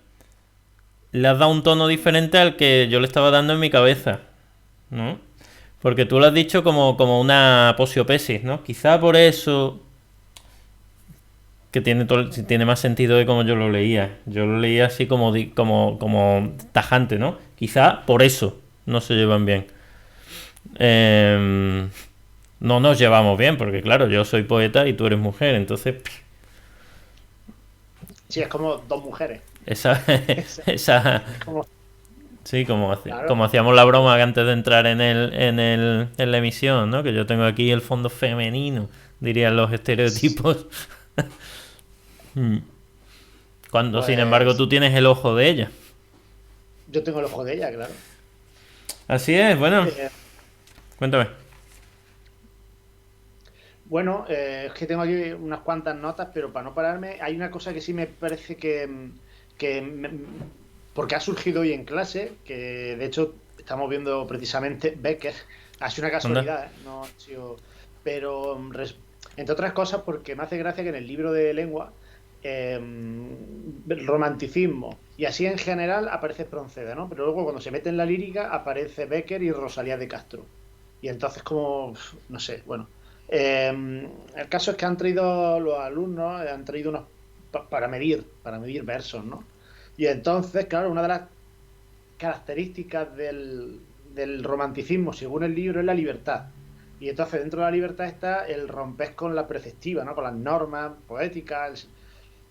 le has dado un tono diferente al que yo le estaba dando en mi cabeza, ¿no? Porque tú lo has dicho como una posiopesis, ¿no? Quizá por eso que tiene más sentido de como yo lo leía. Yo lo leía así como tajante, ¿no? Quizá por eso no se llevan bien. Eh, no nos llevamos bien, porque claro, yo soy poeta y tú eres mujer, entonces Sí, es como dos mujeres. esa, Es, esa, es como, sí, claro. como hacíamos la broma antes de entrar en la emisión, ¿no? Que yo tengo aquí el fondo femenino, dirían los estereotipos. Mm. Cuando, sin embargo, Pues tú tienes el ojo de ella. yo tengo el ojo de ella, claro. Así es, bueno, Eh, cuéntame. bueno, es que tengo aquí unas cuantas notas, pero para no pararme, hay una cosa que sí me parece porque ha surgido hoy en clase, que de hecho estamos viendo precisamente Becker, ha sido una Anda. casualidad, ¿eh? No ha sido, pero entre otras cosas porque me hace gracia que en el libro de lengua el romanticismo y así en general aparece Espronceda, ¿no? Pero luego cuando se mete en la lírica aparece Becker y Rosalía de Castro. Y entonces como, no sé, bueno. El caso es que han traído los alumnos, han traído unos para medir versos, ¿no? Y entonces, claro, una de las características del romanticismo, según el libro, es la libertad. Y entonces dentro de la libertad está el romper con la preceptiva, ¿no? Con las normas poéticas,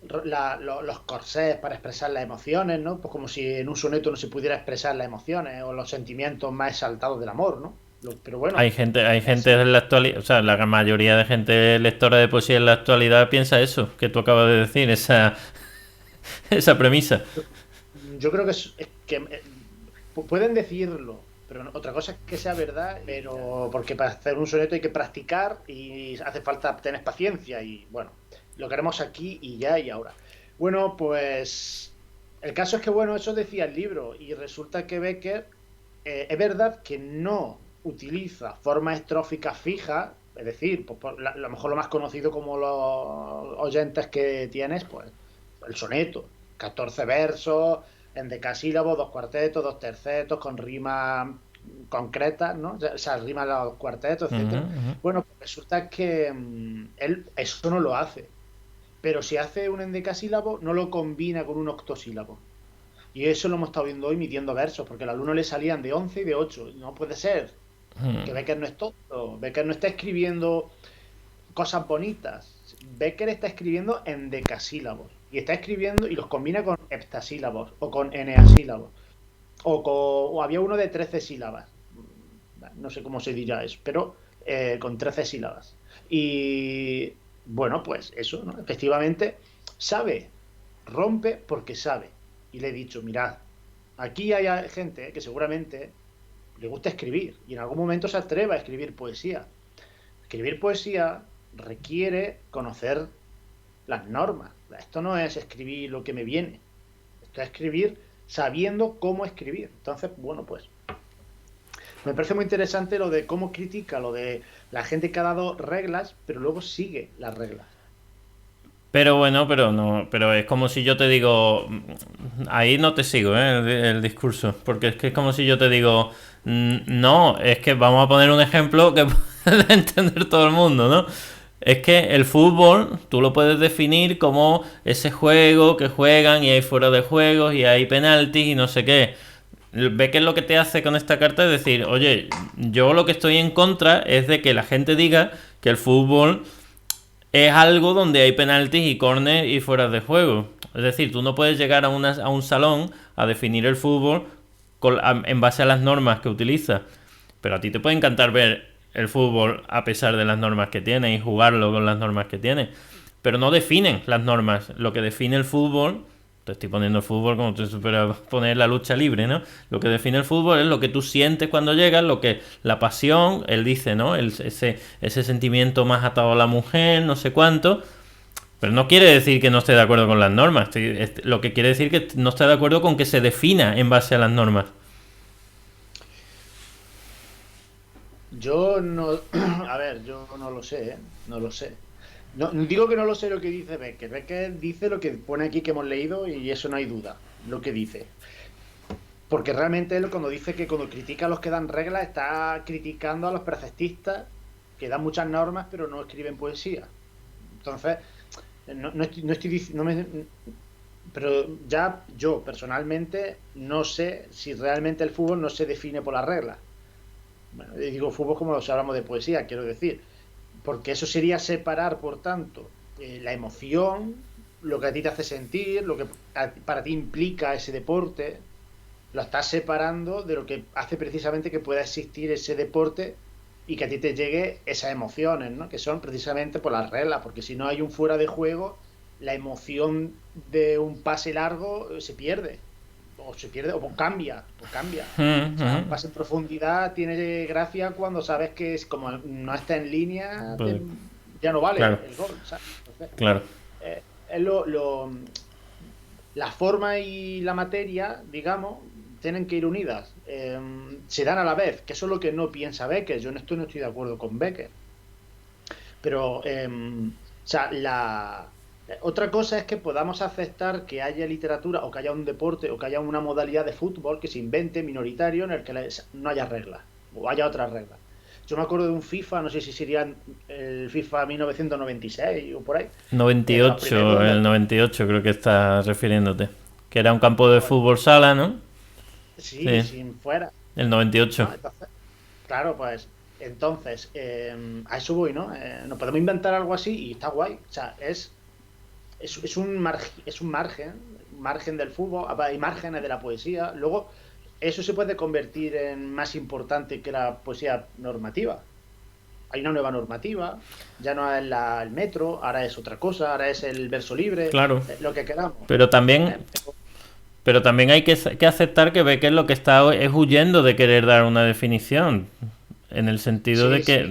los corsés para expresar las emociones, ¿no? Pues como si en un soneto no se pudiera expresar las emociones o los sentimientos más exaltados del amor, ¿no? Pero bueno, Hay gente es, en la actualidad, o sea, la gran mayoría de gente lectora de poesía en la actualidad piensa eso, que tú acabas de decir, esa premisa. yo creo que es que pueden decirlo, pero otra cosa es que sea verdad, pero porque para hacer un soneto hay que practicar y hace falta tener paciencia y bueno, lo queremos aquí y ya y ahora. Bueno, pues el caso es que bueno, eso decía el libro y resulta que Becker es verdad que no utiliza formas estróficas fijas, es decir, pues, a lo mejor lo más conocido como los oyentes que tienes, pues el soneto, 14 versos, en decasílabos, dos cuartetos, dos tercetos, con rimas concretas, ¿no? O sea, rimas los cuartetos, Ujú, etcétera. ujú. Bueno, pues resulta que él eso no lo hace, pero si hace un endecasílabo, no lo combina con un octosílabo. Y eso lo hemos estado viendo hoy midiendo versos, porque a los alumnos le salían de 11 y de 8. No puede ser, que Mm. Becker no es tonto. Becker no está escribiendo cosas bonitas. Becker está escribiendo en decasílabos. Y está escribiendo y los combina con heptasílabos o con eneasílabos. O había uno de 13 sílabas. No sé cómo se dirá eso, pero con 13 sílabas. Y bueno, pues eso, ¿no? Efectivamente, sabe, rompe porque sabe. Y le he dicho, mirad, aquí hay gente que seguramente le gusta escribir y en algún momento se atreva a escribir poesía. Escribir poesía requiere conocer las normas. Esto no es escribir lo que me viene. Esto es escribir sabiendo cómo escribir. Entonces, bueno, pues me parece muy interesante lo de cómo critica lo de la gente que ha dado reglas, pero luego sigue las reglas. Pero bueno, pero no, pero es como si yo te digo, ahí no te sigo, el discurso, porque es que es como si yo te digo, no, es que vamos a poner un ejemplo que puede entender todo el mundo, ¿no? Es que el fútbol tú lo puedes definir como ese juego que juegan y hay fuera de juegos y hay penaltis y no sé qué. Ve que es lo que te hace con esta carta es decir, oye, yo lo que estoy en contra es de que la gente diga que el fútbol es algo donde hay penaltis y córner y fueras de juego. Es decir, tú no puedes llegar a un salón a definir el fútbol en base a las normas que utiliza. Pero a ti te puede encantar ver el fútbol a pesar de las normas que tiene y jugarlo con las normas que tiene. Pero no definen las normas. Lo que define el fútbol, te estoy poniendo el fútbol como te superas poner la lucha libre, ¿no? Lo que define el fútbol es lo que tú sientes cuando llegas, lo que la pasión, él dice, ¿no? Ese sentimiento más atado a la mujer, no sé cuánto. Pero no quiere decir que no esté de acuerdo con las normas. Lo que quiere decir que no está de acuerdo con que se defina en base a las normas. Yo no, a ver, yo no lo sé, ¿eh? No lo sé. No, digo que no lo sé lo que dice Becker. Becker dice lo que pone aquí que hemos leído y eso no hay duda, lo que dice. Porque realmente él cuando dice que cuando critica a los que dan reglas está criticando a los preceptistas que dan muchas normas pero no escriben poesía. Entonces, no estoy diciendo, pero ya yo personalmente no sé si realmente el fútbol no se define por las reglas. Bueno, digo fútbol como si hablamos de poesía, quiero decir, porque eso sería separar, por tanto, la emoción, lo que a ti te hace sentir, lo que para ti implica ese deporte, lo estás separando de lo que hace precisamente que pueda existir ese deporte y que a ti te llegue esas emociones, ¿no? Que son precisamente por las reglas, porque si no hay un fuera de juego, la emoción de un pase largo se pierde o cambia. O sea, un pase en profundidad tiene gracia cuando sabes que es como no está en línea, Pues, ya no vale claro, el gol, ¿sabes? Entonces, claro. es la forma y la materia, digamos, tienen que ir unidas. Se dan a la vez, que eso es lo que no piensa Becker. Yo en esto no estoy de acuerdo con Becker. Pero, o sea, otra cosa es que podamos aceptar que haya literatura o que haya un deporte o que haya una modalidad de fútbol que se invente minoritario en el que no haya reglas o haya otras reglas. Yo me acuerdo de un FIFA, no sé si sería el FIFA 1996 o por ahí, de los primeros 98, donde... el 98 creo que estás refiriéndote. Que era un campo de No, fútbol sala, ¿no? sí, Sí, sin fuera, el 98. ¿no? Entonces, claro, pues entonces a eso voy, ¿no? Nos podemos inventar algo así y está guay. O sea, es un margen del fútbol, hay márgenes de la poesía. Luego, eso se puede convertir en más importante que la poesía normativa. Hay una nueva normativa, ya no es el metro, ahora es otra cosa, ahora es el verso libre, Claro. lo que queramos. Pero también, ¿Eh? pero también hay que aceptar que Becker lo que está es huyendo de querer dar una definición. En el sentido Sí, sí, claro.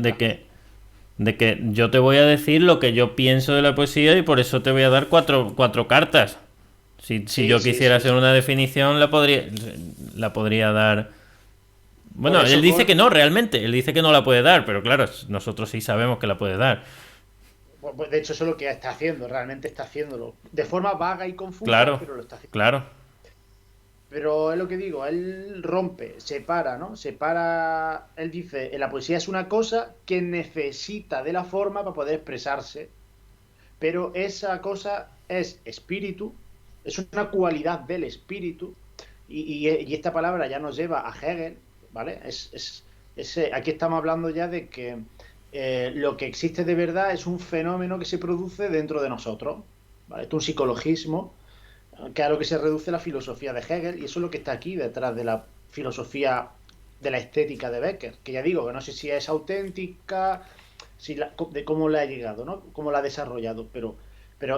de que yo te voy a decir lo que yo pienso de la poesía y por eso te voy a dar cuatro cartas. Si Sí, yo sí, quisiera sí, hacer sí. una definición, la podría dar. Por Bueno, él eso dice que no, realmente. Él dice que no la puede dar, pero claro, nosotros sí sabemos que la puede dar. pues, de hecho, eso es lo que está haciendo, realmente está haciéndolo. De forma vaga y confusa, Claro, pero lo está haciendo. claro. Pero es lo que digo, él rompe, separa, ¿no? Separa, él dice, la poesía es una cosa que necesita de la forma para poder expresarse, pero esa cosa es espíritu, es una cualidad del espíritu, y esta palabra ya nos lleva a Hegel, ¿vale? Aquí estamos hablando ya de que lo que existe de verdad es un fenómeno que se produce dentro de nosotros, ¿vale? Esto es un psicologismo, que es a lo que se reduce la filosofía de Hegel, y eso es lo que está aquí detrás de la filosofía de la estética de Becker, que ya digo que no sé si es auténtica, de cómo la ha llegado, ¿no? Cómo la ha desarrollado, pero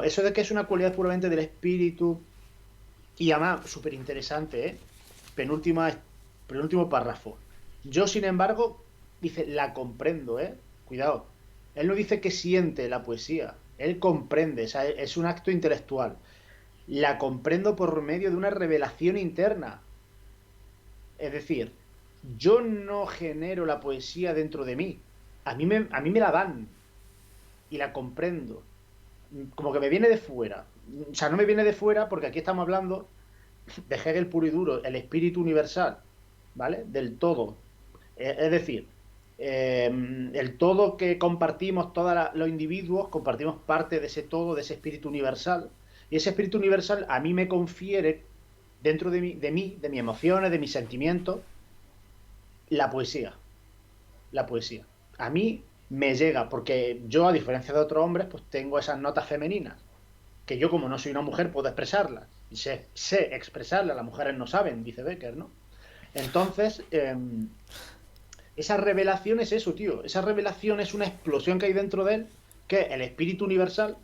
eso de que es una cualidad puramente del espíritu, y además súper interesante, ¿eh? Penúltimo párrafo. Yo, sin embargo, dice, la comprendo, ¿eh? Cuidado. Él no dice que siente la poesía, él comprende, o sea, es un acto intelectual. La comprendo por medio de una revelación interna. Es decir, yo no genero la poesía dentro de mí. A mí me la dan y la comprendo. Como que me viene de fuera. O sea, no me viene de fuera porque aquí estamos hablando de Hegel puro y duro, el espíritu universal, ¿vale? Del todo. Es decir, el todo que compartimos todos los individuos, compartimos parte de ese todo, de ese espíritu universal. Y ese espíritu universal a mí me confiere, dentro de mí, de mis emociones, de mis sentimientos, la poesía. La poesía. A mí me llega, porque yo, a diferencia de otros hombres, pues tengo esas notas femeninas, que yo, como no soy una mujer, puedo expresarlas. Y sé expresarlas, las mujeres no saben, dice Becker, ¿no? Entonces, esa revelación es eso, tío. Esa revelación es una explosión que hay dentro de él, que es el espíritu universal,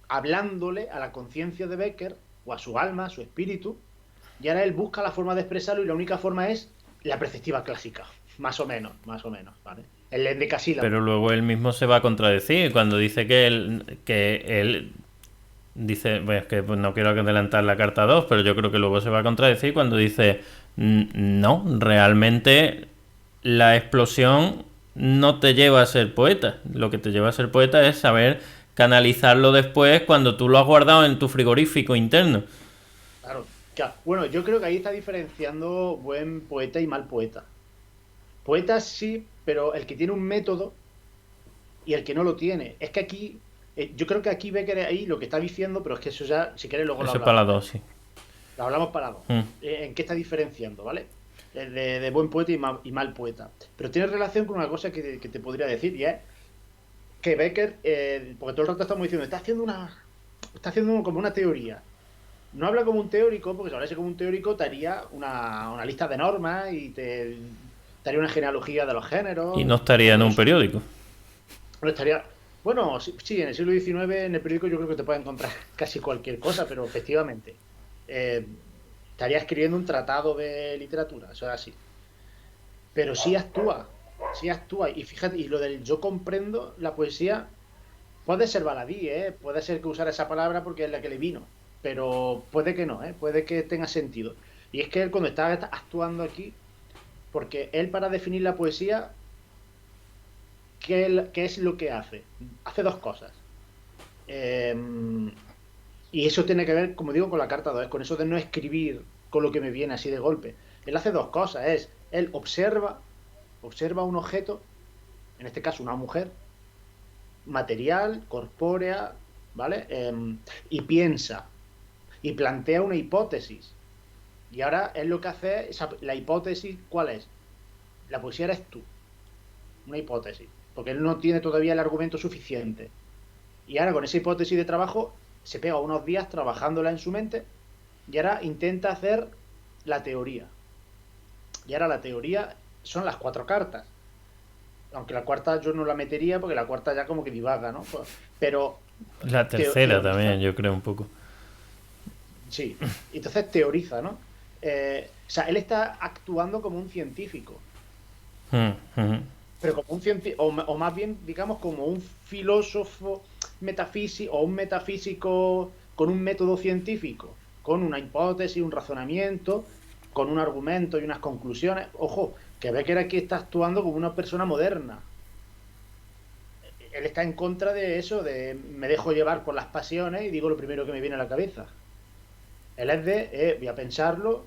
hablándole a la conciencia de Becker, o a su alma, a su espíritu, y ahora él busca la forma de expresarlo, y la única forma es la perspectiva clásica, más o menos, ¿vale? El endecasílabo. Pero luego él mismo se va a contradecir cuando dice que él dice, bueno, es que pues, no quiero adelantar la carta 2, pero yo creo que luego se va a contradecir cuando dice, no, realmente la explosión no te lleva a ser poeta. Lo que te lleva a ser poeta es saber canalizarlo después cuando tú lo has guardado en tu frigorífico interno. Claro. Bueno, yo creo que ahí está diferenciando buen poeta y mal poeta. Poeta sí, pero el que tiene un método y el que no lo tiene. Es que aquí, yo creo que aquí Becker ahí lo que está diciendo, pero es que eso ya, si quieres, luego lo Eso es hablamos. para la dosis. Lo hablamos para dos. ¿En qué está diferenciando, ¿vale? De buen poeta y mal poeta. Pero tiene relación con una cosa que te podría decir, y es que Becker, porque todo el rato estamos diciendo, está haciendo como una teoría. No habla como un teórico, porque si hablase como un teórico te haría una lista de normas y te haría una genealogía de los géneros. Y no estaría en un periódico. No estaría. Bueno, sí, en el siglo XIX en el periódico yo creo que te puedes encontrar casi cualquier cosa, pero efectivamente estaría escribiendo un tratado de literatura, eso es así. Pero sí actúa. Y fíjate, y lo del yo comprendo la poesía puede ser baladí, puede ser que usara esa palabra porque es la que le vino, pero puede que no, puede que tenga sentido. Y es que él, cuando está actuando aquí, porque él, para definir la poesía, ¿qué es lo que hace? Hace dos cosas. Y eso tiene que ver, como digo, con la carta 2, con eso de no escribir con lo que me viene así de golpe. Él hace dos cosas, él observa un objeto, en este caso una mujer, material, corpórea, ¿vale? Y piensa, y plantea una hipótesis. Y ahora él lo que hace es, la hipótesis, ¿cuál es? La poesía eres tú. Una hipótesis. Porque él no tiene todavía el argumento suficiente. Y ahora, con esa hipótesis de trabajo, se pega unos días trabajándola en su mente, y ahora intenta hacer la teoría. Y ahora la teoría son las 4 cartas. Aunque la cuarta yo no la metería, porque la cuarta ya como que divaga, ¿no? Pero la tercera también, yo creo, un poco. Sí, entonces teoriza, ¿no? O sea, él está actuando como un científico. Pero como un científico, o más bien, digamos, como un filósofo metafísico, o un metafísico con un método científico, con una hipótesis, un razonamiento, con un argumento y unas conclusiones. Ojo, que Becker aquí está actuando como una persona moderna. Él está en contra de eso, de me dejo llevar por las pasiones y digo lo primero que me viene a la cabeza. Él es de, voy a pensarlo,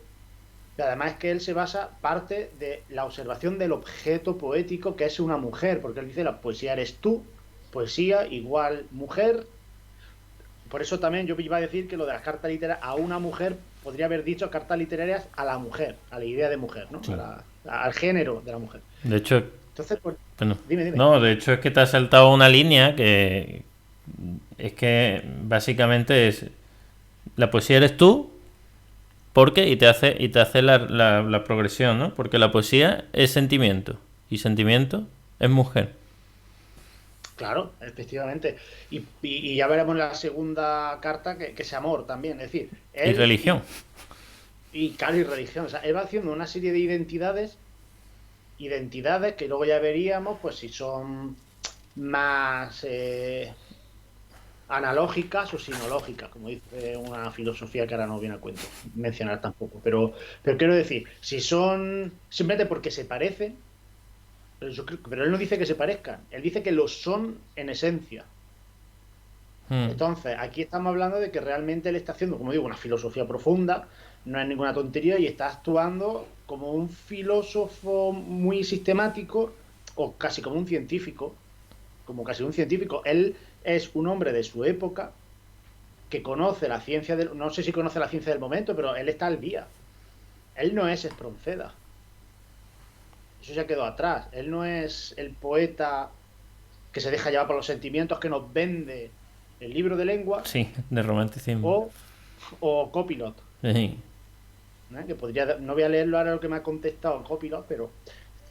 y además es que él se basa parte de la observación del objeto poético, que es una mujer, porque él dice, la poesía eres tú, poesía igual mujer. Por eso también yo iba a decir que lo de las cartas literarias a una mujer podría haber dicho cartas literarias a la mujer, a la idea de mujer, ¿no? Claro. Al género de la mujer. De hecho, Entonces, pues, bueno, dime. no, de hecho es que te has saltado una línea que es que básicamente es la poesía eres tú, porque y te hace la progresión, ¿no? Porque la poesía es sentimiento y sentimiento es mujer. Claro, efectivamente. Y ya veremos en la segunda carta que es amor también. Es decir, Y él religión. y claro, y religión. O sea, él va haciendo una serie de identidades que luego ya veríamos, pues si son más analógicas o sinológicas, como dice una filosofía que ahora no viene a cuento mencionar tampoco. Pero quiero decir, si son simplemente porque se parecen, pero él no dice que se parezcan, él dice que lo son en esencia. Mm. Entonces, aquí estamos hablando de que realmente él está haciendo, como digo, una filosofía profunda, no es ninguna tontería, y está actuando como un filósofo muy sistemático, o casi como un científico, como casi un científico. Él es un hombre de su época que conoce la ciencia del, no sé si conoce la ciencia del momento, pero él está al día. Él no es Espronceda. Eso ya quedó atrás. Él no es el poeta que se deja llevar por los sentimientos, que nos vende el libro de lengua, Sí, de romanticismo. o Copilot, Sí. ¿no? Que podría, no voy a leerlo ahora lo que me ha contestado Copilot, pero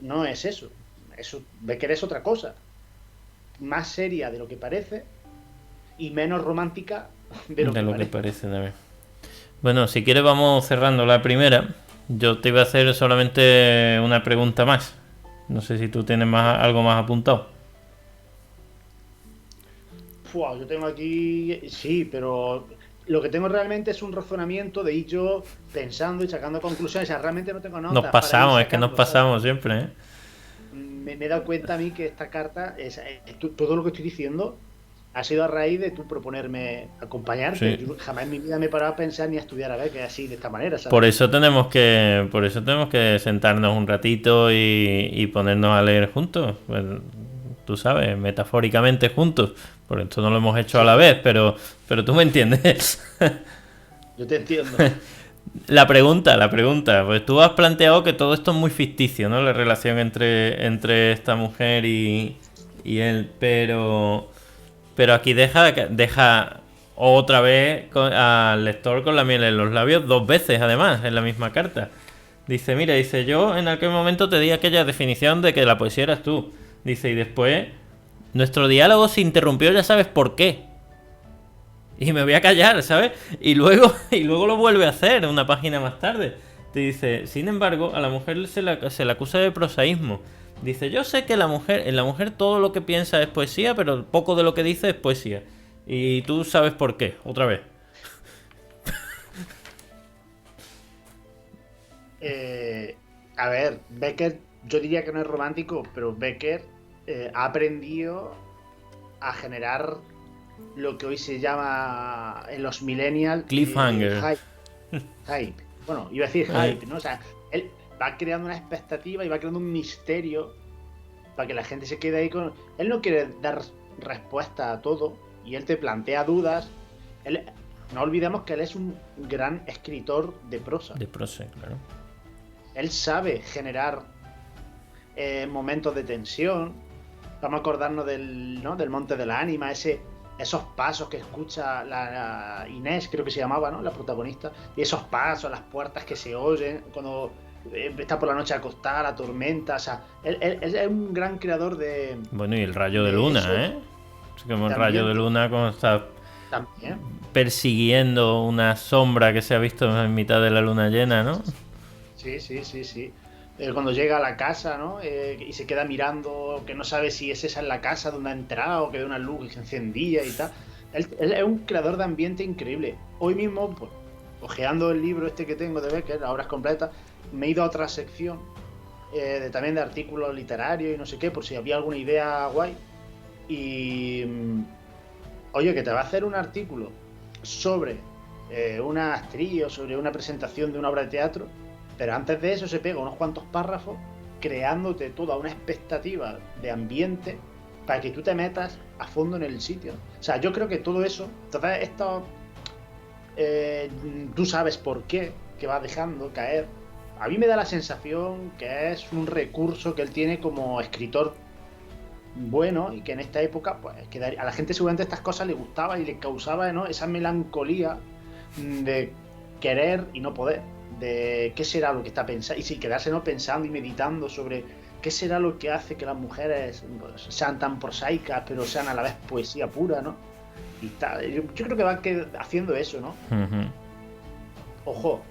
no es eso. Eso Becker es otra cosa, más seria de lo que parece y menos romántica de lo De que lo que parece. parece también. Bueno, si quieres vamos cerrando la primera. Yo te iba a hacer solamente una pregunta más. No sé si tú tienes algo más apuntado. Fua, yo tengo aquí, sí, pero lo que tengo realmente es un razonamiento de ir yo pensando y sacando conclusiones. O sea, realmente no tengo Nos notas para ir pasamos, es que nos sacando, ¿sabes? pasamos siempre, ¿eh? Me he dado cuenta a mí que esta carta, todo lo que estoy diciendo, ha sido a raíz de tú proponerme acompañarte. Sí. Yo jamás en mi vida me he parado a pensar ni a estudiar a ver que así, de esta manera, Por ¿sabes? eso tenemos que sentarnos un ratito y ponernos a leer juntos. Pues, tú sabes, metafóricamente juntos. Por esto no lo hemos hecho a la Sí, vez, pero tú me entiendes. yo te entiendo. La pregunta, pues tú has planteado que todo esto es muy ficticio, ¿no? La relación entre esta mujer y él, pero aquí deja otra vez al lector con la miel en los labios dos veces, además, en la misma carta. Dice, yo en aquel momento te di aquella definición de que la poesía eras tú. Dice, y después nuestro diálogo se interrumpió, ya sabes por qué. Y me voy a callar, ¿sabes? Y luego lo vuelve a hacer una página más tarde. Te dice, sin embargo, a la mujer se la acusa de prosaísmo. Dice, yo sé que en la mujer todo lo que piensa es poesía, pero poco de lo que dice es poesía. Y tú sabes por qué, otra vez. Eh, a ver, Becker, yo diría que no es romántico, pero Becker ha aprendido a generar lo que hoy se llama en los millennials Cliffhanger. hype. Bueno, iba a decir Eh, hype, ¿no? O sea, él va creando una expectativa y va creando un misterio para que la gente se quede ahí con. Él no quiere dar respuesta a todo y él te plantea dudas. Él, no olvidemos que él es un gran escritor de prosa. de prosa, claro. Él sabe generar momentos de tensión. Vamos a acordarnos ¿no? del Monte de la Ánima, esos pasos que escucha la Inés, creo que se llamaba, ¿no? La protagonista, y esos pasos, las puertas que se oyen cuando está por la noche acostada, la tormenta. O sea, él es un gran creador Bueno, y el rayo de de luna, eso ¿eh? Es como el rayo también. de luna cuando está También. persiguiendo una sombra que se ha visto en mitad de la luna llena, ¿no? Sí. Cuando llega a la casa, ¿no? Y se queda mirando, que no sabe si es esa en la casa donde ha entrado, que ve una luz que se encendía y tal. Él es un creador de ambiente increíble. Hoy mismo, pues, ojeando el libro este que tengo de Becker, la obras completas, me he ido a otra sección también de artículos literarios y no sé qué, por si había alguna idea guay. Y oye, que te va a hacer un artículo sobre una actriz o sobre una presentación de una obra de teatro, pero antes de eso se pega unos cuantos párrafos creándote toda una expectativa de ambiente para que tú te metas a fondo en el sitio. O sea, yo creo que todo eso, entonces tú sabes por qué, que va dejando caer. A mí me da la sensación que es un recurso que él tiene como escritor bueno y que en esta época, pues, que a la gente seguramente estas cosas le gustaba y le causaba, ¿no?, esa melancolía de querer y no poder, de qué será lo que está pensando, y sí, quedarse, ¿no?, pensando y meditando sobre qué será lo que hace que las mujeres, pues, sean tan prosaicas, pero sean a la vez poesía pura, ¿no? Y tal. Yo creo que va haciendo eso, ¿no? Ujú. Ojo,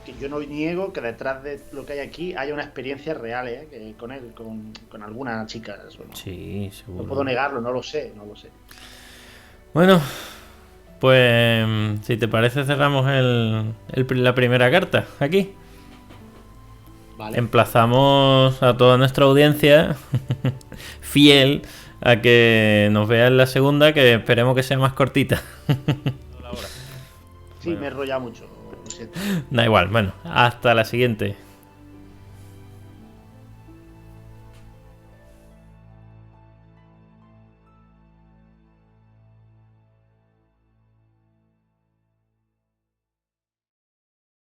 que yo no niego que detrás de lo que hay aquí haya una experiencia real, ¿eh?, que con él, con alguna chica. Eso no, Sí, no seguro. puedo negarlo, no lo sé. Bueno, pues si te parece cerramos la primera carta aquí. Vale. Emplazamos a toda nuestra audiencia fiel a que nos vea en la segunda, que esperemos que sea más cortita. Sí, me he enrollado mucho, lo siento. Da igual, bueno, hasta la siguiente.